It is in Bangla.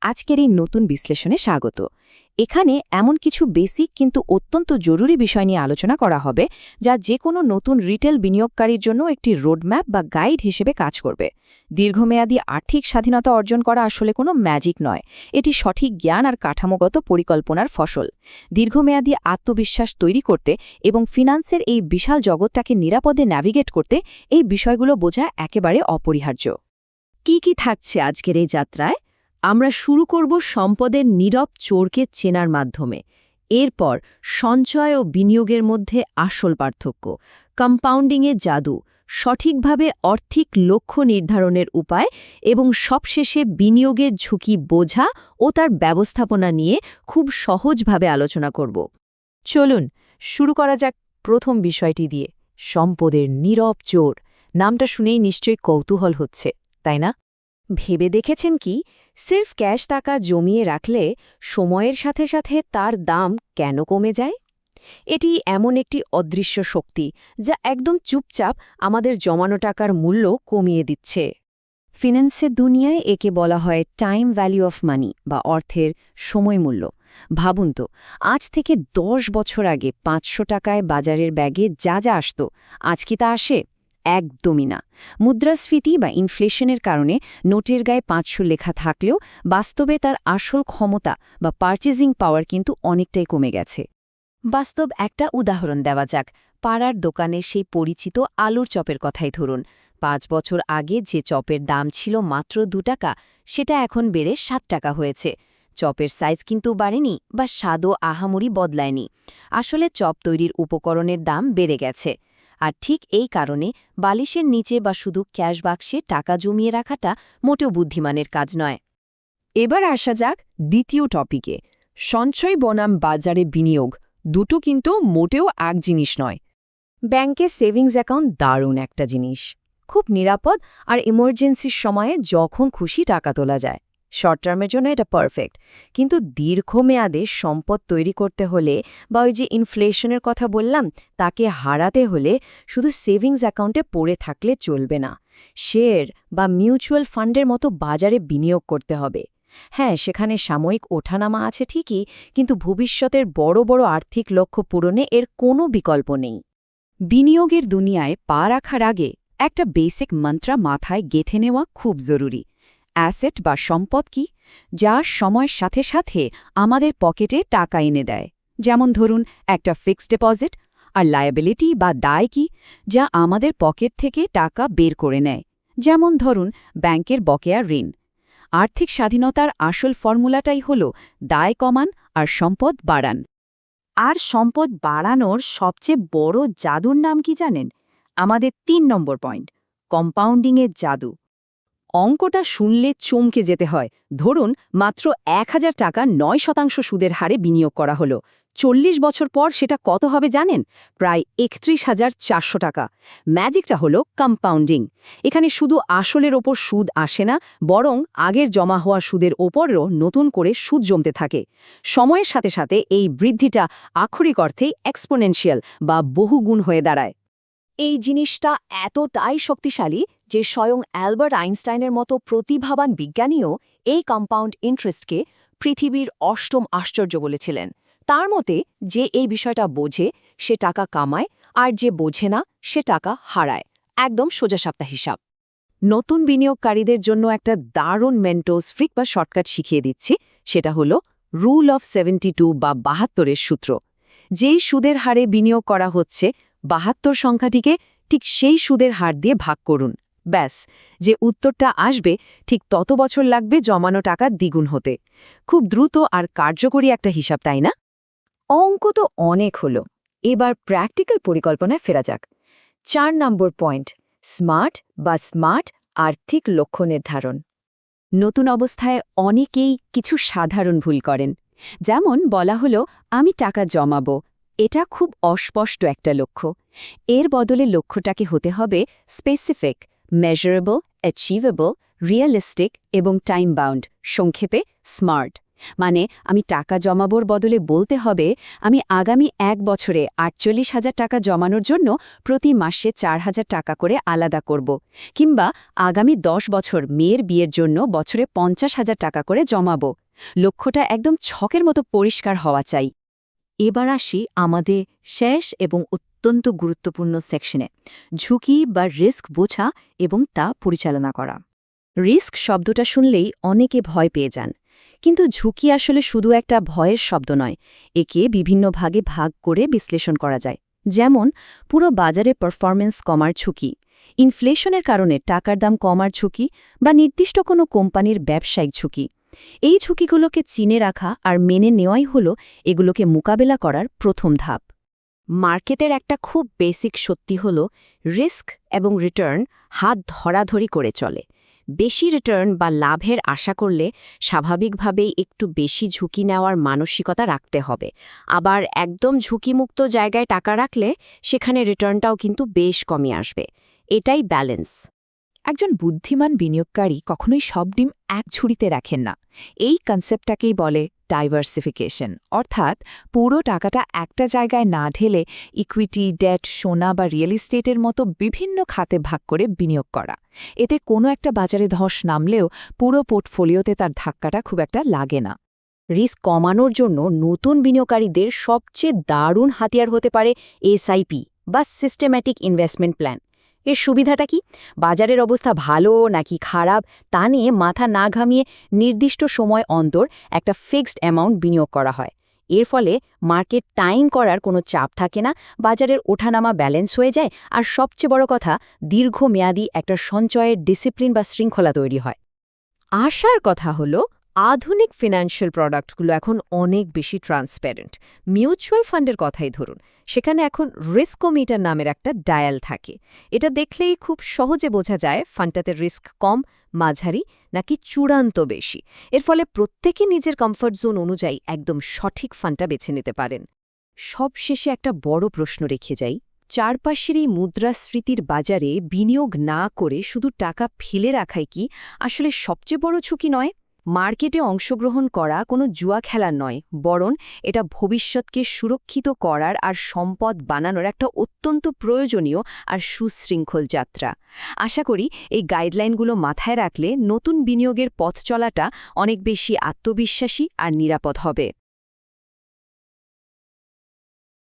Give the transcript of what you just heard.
আজকের এই নতুন বিশ্লেষণে স্বাগত। এখানে এমন কিছু বেসিক কিন্তু অত্যন্ত জরুরি বিষয় নিয়ে আলোচনা করা হবে যা যে কোনো নতুন রিটেল বিনিয়োগকারীর জন্য একটি রোডম্যাপ বা গাইড হিসেবে কাজ করবে। দীর্ঘমেয়াদী আর্থিক স্বাধীনতা অর্জন করা আসলে কোনো ম্যাজিক নয়, এটি সঠিক জ্ঞান আর কাঠামোগত পরিকল্পনার ফসল। দীর্ঘমেয়াদী আত্মবিশ্বাস তৈরি করতে এবং ফিন্যান্সের এই বিশাল জগৎটাকে নিরাপদে ন্যাভিগেট করতে এই বিষয়গুলো বোঝা একেবারে অপরিহার্য। কি থাকছে আজকের এই যাত্রায়? আমরা শুরু করব সম্পদের নীরব চোরকে চেনার মাধ্যমে। এরপর সঞ্চয় ও বিনিয়োগের মধ্যে আসল পার্থক্য, কম্পাউন্ডিংয়ের জাদু, সঠিকভাবে আর্থিক লক্ষ্য নির্ধারণের উপায় এবং সবশেষে বিনিয়োগের ঝুঁকি বোঝা ও তার ব্যবস্থাপনা নিয়ে খুব সহজভাবে আলোচনা করব। চলুন শুরু করা যাক প্রথম বিষয়টি দিয়ে, সম্পদের নীরব চোর। নামটা শুনেই নিশ্চয়ই কৌতূহল হচ্ছে, তাই না? ভেবে দেখেছেন কি, সির্ফ ক্যাশ টাকা জমিয়ে রাখলে সময়ের সাথে সাথে তার দাম কেন কমে যায়? এটি এমন একটি অদৃশ্য শক্তি যা একদম চুপচাপ আমাদের জমানো টাকার মূল্য কমিয়ে দিচ্ছে। ফিন্যান্সের দুনিয়ায় একে বলা হয় টাইম ভ্যালু অফ মানি বা অর্থের সময় মূল্য। ভাবুন তো, আজ থেকে 10 বছর আগে 500 টাকায় বাজারের ব্যাগে যা আসত, আজ কি তা আসে? একদমই না। মুদ্রাস্ফীতি বা ইনফ্লেশনের কারণে নোটের গায়ে 500 লেখা থাকলেও বাস্তবে তার আসল ক্ষমতা বা পারচেজিং পাওয়ার কিন্তু অনেকটাই কমে গেছে। বাস্তব একটা উদাহরণ দেওয়া যাক। পাড়ার দোকানে সেই পরিচিত আলুর চপের কথাই ধরুন। 5 বছর আগে যে চপের দাম ছিল মাত্র 2 টাকা, সেটা এখন বেড়ে 7 টাকা হয়েছে। চপের সাইজ কিন্তু বাড়েনি বা স্বাদও আহামরি বদলায়নি। আসলে চপ তৈরির উপকরণের দাম বেড়ে গেছে। আর ঠিক এই কারণে বালিশের নিচে বা শুধু ক্যাশ বাক্সে টাকা জমিয়ে রাখাটা মোটেও বুদ্ধিমানের কাজ নয়। এবার আসা যাক দ্বিতীয় টপিকে, সঞ্চয় বনাম বাজারে বিনিয়োগ। দুটো কিন্তু মোটেও এক জিনিস নয়। ব্যাংকে সেভিংস অ্যাকাউন্ট দারুণ একটা জিনিস, খুব নিরাপদ আর ইমার্জেন্সির সময়ে যখন খুশি টাকা তোলা যায়। শর্ট টার্মের জন্য এটা পারফেক্ট, কিন্তু দীর্ঘমেয়াদে সম্পদ তৈরি করতে হলে বা ওই যে ইনফ্লেশনের কথা বললাম তাকে হারাতে হলে শুধু সেভিংস অ্যাকাউন্টে পড়ে থাকলে চলবে না। শেয়ার বা মিউচুয়াল ফান্ডের মতো বাজারে বিনিয়োগ করতে হবে। হ্যাঁ, সেখানে সাময়িক ওঠানামা আছে ঠিকই, কিন্তু ভবিষ্যতের বড় বড় আর্থিক লক্ষ্য পূরণে এর কোনো বিকল্প নেই। বিনিয়োগের দুনিয়ায় পা রাখার আগে একটা বেসিক মন্ত্র মাথায় গেঁথে নেওয়া খুব জরুরি। অ্যাসেট বা সম্পদ কি? যা সময়ের সাথে সাথে আমাদের পকেটে টাকা এনে দেয়। যেমন ধরুন একটা ফিক্সড ডিপোজিট। আর লায়াবিলিটি বা দায় কি? যা আমাদের পকেট থেকে টাকা বের করে নেয়। যেমন ধরুন ব্যাংকের বকেয়া ঋণ। আর্থিক স্বাধীনতার আসল ফর্মুলাটাই হল দায় কমান আর সম্পদ বাড়ান। আর সম্পদ বাড়ানোর সবচেয়ে বড় জাদুর নাম কি জানেন? আমাদের 3 নম্বর পয়েন্ট, কম্পাউন্ডিংয়ের জাদু। অঙ্কটা শুনলে চমকে যেতে হয়। ধরুন মাত্র 1000 টাকা 9% সুদের হারে বিনিয়োগ করা হলো। 40 বছর পর সেটা কত হবে জানেন? প্রায় 31,400 টাকা। ম্যাজিকটা হলো কম্পাউন্ডিং। এখানে শুধু আসলের ওপর সুদ আসে না, বরং আগের জমা হওয়া সুদের ওপরও নতুন করে সুদ জমতে থাকে। সময়ের সাথে সাথে এই বৃদ্ধিটা আক্ষরিক অর্থেই এক্সপোনেনশিয়াল বা বহুগুণ হয়ে দাঁড়ায়। এই জিনিসটা এতটাই শক্তিশালী যে স্বয়ং অ্যালবার্ট আইনস্টাইনের মতো প্রতিভাবান বিজ্ঞানীও এই কম্পাউন্ড ইন্টারেস্টকে পৃথিবীর অষ্টম আশ্চর্য বলেছিলেন। তার মতে, যে এই বিষয়টা বোঝে সে টাকা কামায়, আর যে বোঝে না সে টাকা হারায়। একদম সোজাসাপটা হিসাব। নতুন বিনিয়োগকারীদের জন্য একটা দারুণ মেন্টোস ফ্রিক বা শর্টকাট শিখিয়ে দিচ্ছি। সেটা হলো রুল অফ 72 বা 72-এর সূত্র। যেই সুদের হারে বিনিয়োগ করা হচ্ছে 72 সংখ্যাটিকে ঠিক সেই সুদের হার দিয়ে ভাগ করুন। ব্যাস, যে উত্তরটা আসবে ঠিক তত বছর লাগবে জমানো টাকা দ্বিগুণ হতে। খুব দ্রুত আর কার্যকরী একটা হিসাব, তাই না? অঙ্ক তো অনেক হলো, এবার প্র্যাকটিক্যাল পরিকল্পনায় ফেরা যাক। 4 নম্বর পয়েন্ট, স্মার্ট আর্থিক লক্ষ্য নির্ধারণ। নতুন অবস্থায় অনেকেই কিছু সাধারণ ভুল করেন। যেমন বলা হলো আমি টাকা জমাবো। এটা খুব অস্পষ্ট একটা লক্ষ্য। এর বদলে লক্ষ্যটাকে হতে হবে স্পেসিফিক, মেজারেবল, অ্যাচিভেবল, রিয়েলিস্টিক এবং টাইম বাউন্ড, সংক্ষেপে স্মার্ট। মানে আমি টাকা জমাবোর বদলে বলতে হবে আমি আগামী ১ বছরে ৪৮,০০০ টাকা জমানোর জন্য প্রতি মাসে ৪,০০০ টাকা করে আলাদা করব, কিংবা আগামী ১০ বছর মেয়ের বিয়ের জন্য বছরে ৫০,০০০ টাকা করে জমাবো। লক্ষ্যটা একদম ছকের মতো পরিষ্কার হওয়া চাই। এবার আসি আমাদের শেষ এবং অত্যন্ত গুরুত্বপূর্ণ সেকশনে, ঝুঁকি বা রিস্ক বোঝা এবং তা পরিচালনা করা। রিস্ক শব্দটা শুনলেই অনেকে ভয় পেয়ে যান, কিন্তু ঝুঁকি আসলে শুধু একটা ভয়ের শব্দ নয়, একে বিভিন্ন ভাগে ভাগ করে বিশ্লেষণ করা যায়। যেমন পুরো বাজারে পারফরম্যান্স কমার ঝুঁকি, ইনফ্লেশনের কারণে টাকার দাম কমার ঝুঁকি, বা নির্দিষ্ট কোনো কোম্পানির ব্যবসায়িক ঝুঁকি। এই ঝুঁকিগুলোকে চিনে রাখা আর মেনে নেওয়াই হলো এগুলোকে মোকাবেলা করার প্রথম ধাপ। মার্কেটের একটা খুব বেসিক সত্যি হল রিস্ক এবং রিটার্ন হাত ধরাধরি করে চলে। বেশি রিটার্ন বা লাভের আশা করলে স্বাভাবিকভাবেই একটু বেশি ঝুঁকি নেওয়ার মানসিকতা রাখতে হবে। আবার একদম ঝুঁকিমুক্ত জায়গায় টাকা রাখলে সেখানে রিটার্নটাও কিন্তু বেশ কমে আসবে। এটাই ব্যালেন্স। একজন বুদ্ধিমান বিনিয়োগকারী কখনোই সব ডিম এক ঝুড়িতে রাখেন না। এই কনসেপ্টটাকেই বলে ডাইভার্সিফিকেশন, অর্থাৎ পুরো টাকাটা একটা জায়গায় না ঢেলে ইকুইটি, ডেট, সোনা বা রিয়েল এস্টেটের মতো বিভিন্ন খাতে ভাগ করে বিনিয়োগ করা। এতে কোনো একটা বাজারে ধস নামলেও পুরো পোর্টফোলিওতে তার ধাক্কাটা খুব একটা লাগে না। রিস্ক কমানোর জন্য নতুন বিনিয়োগকারীদের সবচেয়ে দারুণ হাতিয়ার হতে পারে এসআইপি বা সিস্টেম্যাটিক ইনভেস্টমেন্ট প্ল্যান। এর সুবিধাটা কি? বাজারের অবস্থা ভালো নাকি খারাপ তা নিয়ে মাথা না ঘামিয়ে নির্দিষ্ট সময় অন্তর একটা ফিক্সড অ্যামাউন্ট বিনিয়োগ করা হয়। এর ফলে মার্কেট টাইম করার কোনো চাপ থাকে না, বাজারের ওঠানামা ব্যালেন্স হয়ে যায়, আর সবচেয়ে বড় কথা, দীর্ঘমেয়াদী একটা সঞ্চয়ের ডিসিপ্লিন বা শৃঙ্খলা তৈরি হয়। আশার কথা হলো আধুনিক ফিনান্সিয়াল প্রোডাক্টগুলো এখন অনেক বেশি ট্রান্সপারেন্ট। মিউচুয়াল ফান্ডের কথাই ধরুন, সেখানে এখন রিস্কোমিটার নামের একটা ডায়াল থাকে। এটা দেখলেই খুব সহজে বোঝা যায় ফান্ডটাতে রিস্ক কম, মাঝারি নাকি চূড়ান্ত বেশি। এর ফলে প্রত্যেকে নিজের কমফর্ট জোন অনুযায়ী একদম সঠিক ফান্ডটা বেছে নিতে পারেন। সবশেষে একটা বড় প্রশ্ন রেখে যাই, চারপাশের এই মুদ্রাস্ফীতির বাজারে বিনিয়োগ না করে শুধু টাকা ফেলে রাখাই কি আসলে সবচেয়ে বড় ঝুঁকি নয়? মার্কেটে অংশগ্রহণ করা কোনো জুয়া খেলার নয়, বরং এটা ভবিষ্যৎকে সুরক্ষিত করার আর সম্পদ বানানোর একটা অত্যন্ত প্রয়োজনীয় আর সুশৃঙ্খল যাত্রা। আশা করি এই গাইডলাইনগুলো মাথায় রাখলে নতুন বিনিয়োগের পথ চলাটা অনেক বেশি আত্মবিশ্বাসী আর নিরাপদ হবে।